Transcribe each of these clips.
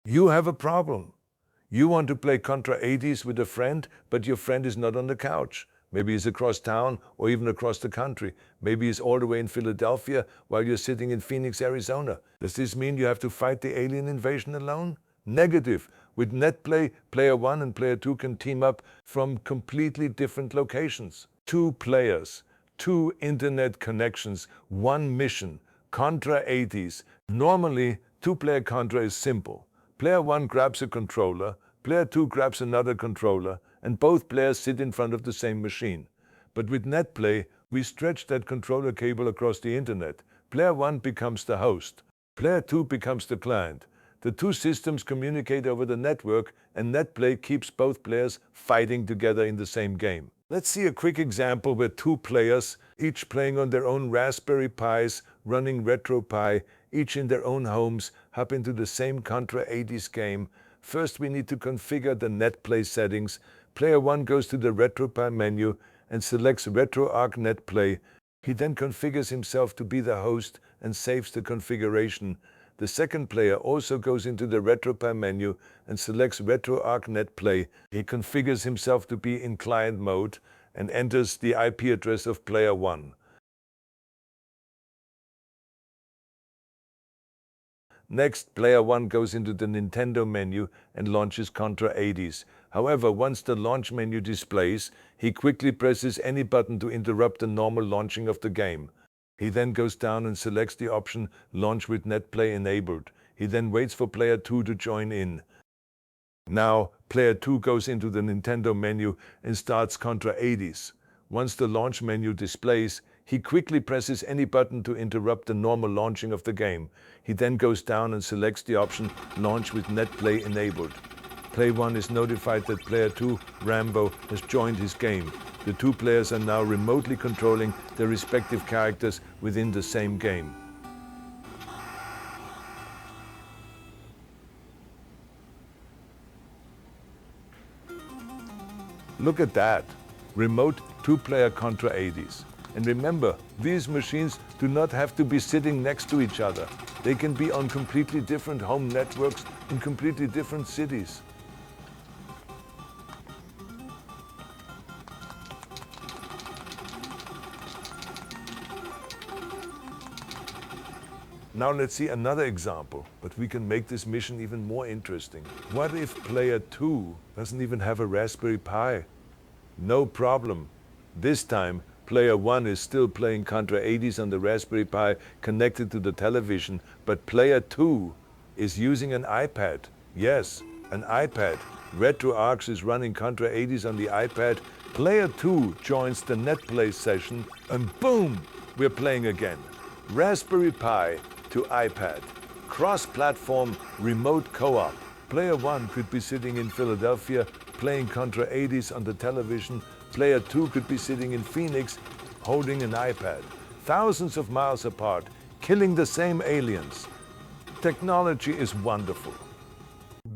You have a problem. You want to play Contra 80s with a friend, but your friend is not on the couch. Maybe he's across town or even across the country. Maybe he's all the way in Philadelphia while you're sitting in Phoenix, Arizona. Does this mean you have to fight the alien invasion alone? Negative. With NetPlay, Player 1 and Player 2 can team up from completely different locations. 2 players, 2 internet connections, 1 mission. Contra 80s. Normally, 2-player Contra is simple. Player 1 grabs a controller, Player 2 grabs another controller, and both players sit in front of the same machine. But with NetPlay, we stretch that controller cable across the internet. Player 1 becomes the host. Player 2 becomes the client. The 2 systems communicate over the network, and NetPlay keeps both players fighting together in the same game. Let's see a quick example where 2 players, each playing on their own Raspberry Pis, running RetroPie, each in their own homes, hop into the same Contra 80s game. First, we need to configure the NetPlay settings. Player 1 goes to the RetroPie menu and selects RetroArch NetPlay. He then configures himself to be the host and saves the configuration. The second player also goes into the RetroPie menu and selects RetroArch NetPlay. He configures himself to be in client mode and enters the IP address of Player 1. Next, Player 1 goes into the Nintendo menu and launches Contra 80s. However, once the launch menu displays, he quickly presses any button to interrupt the normal launching of the game. He then goes down and selects the option Launch with NetPlay enabled. He then waits for Player 2 to join in. Now, Player 2 goes into the Nintendo menu and starts Contra 80s. Once the launch menu displays, he quickly presses any button to interrupt the normal launching of the game. He then goes down and selects the option Launch with NetPlay enabled. Player 1 is notified that Player 2, Rambo, has joined his game. The 2 players are now remotely controlling their respective characters within the same game. Look at that! Remote 2-player Contra 80s. And remember, these machines do not have to be sitting next to each other. They can be on completely different home networks in completely different cities. Now let's see another example, but we can make this mission even more interesting. What if Player 2 doesn't even have a Raspberry Pi? No problem. This time, Player 1 is still playing Contra 80s on the Raspberry Pi connected to the television, but Player 2 is using an iPad. Yes, an iPad. RetroArch is running Contra 80s on the iPad. Player 2 joins the NetPlay session, and boom, we're playing again. Raspberry Pi to iPad. Cross-platform remote co-op. Player 1 could be sitting in Philadelphia playing Contra 80s on the television. Player 2 could be sitting in Phoenix holding an iPad. Thousands of miles apart, killing the same aliens. Technology is wonderful.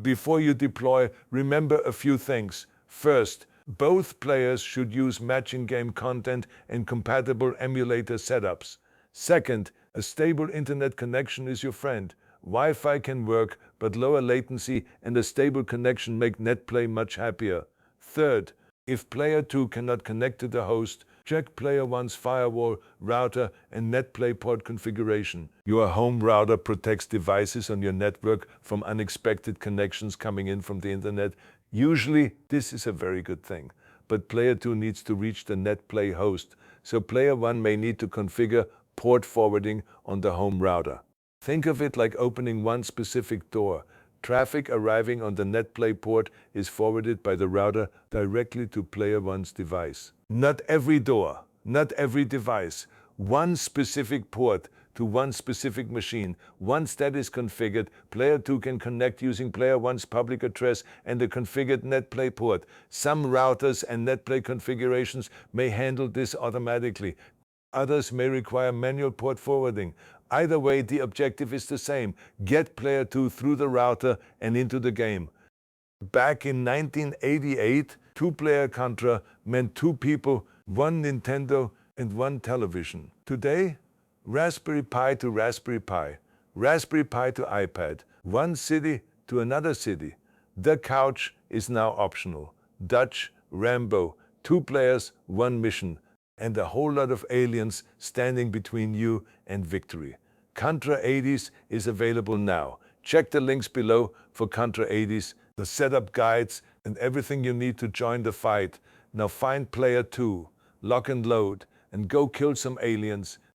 Before you deploy, remember a few things. First, both players should use matching game content and compatible emulator setups. Second, a stable internet connection is your friend. Wi-Fi can work, but lower latency and a stable connection make NetPlay much happier. Third, if Player 2 cannot connect to the host, check Player 1's firewall, router, and NetPlay port configuration. Your home router protects devices on your network from unexpected connections coming in from the internet. Usually, this is a very good thing. But Player 2 needs to reach the NetPlay host, so Player 1 may need to configure port forwarding on the home router. Think of it like opening one specific door. Traffic arriving on the NetPlay port is forwarded by the router directly to Player 1's device. Not every door, not every device. One specific port to one specific machine. Once that is configured, Player 2 can connect using Player 1's public address and the configured NetPlay port. Some routers and NetPlay configurations may handle this automatically. Others may require manual port forwarding. Either way, the objective is the same. Get Player 2 through the router and into the game. Back in 1988, 2-player Contra meant 2 people, 1 Nintendo and 1 television. Today, Raspberry Pi to Raspberry Pi, Raspberry Pi to iPad, 1 city, to another city. The couch is now optional. Dutch, Rambo, 2 players, 1 mission, and a whole lot of aliens standing between you and victory. Contra 80s is available now. Check the links below for Contra 80s, the setup guides, and everything you need to join the fight. Now find player 2, lock and load, and go kill some aliens.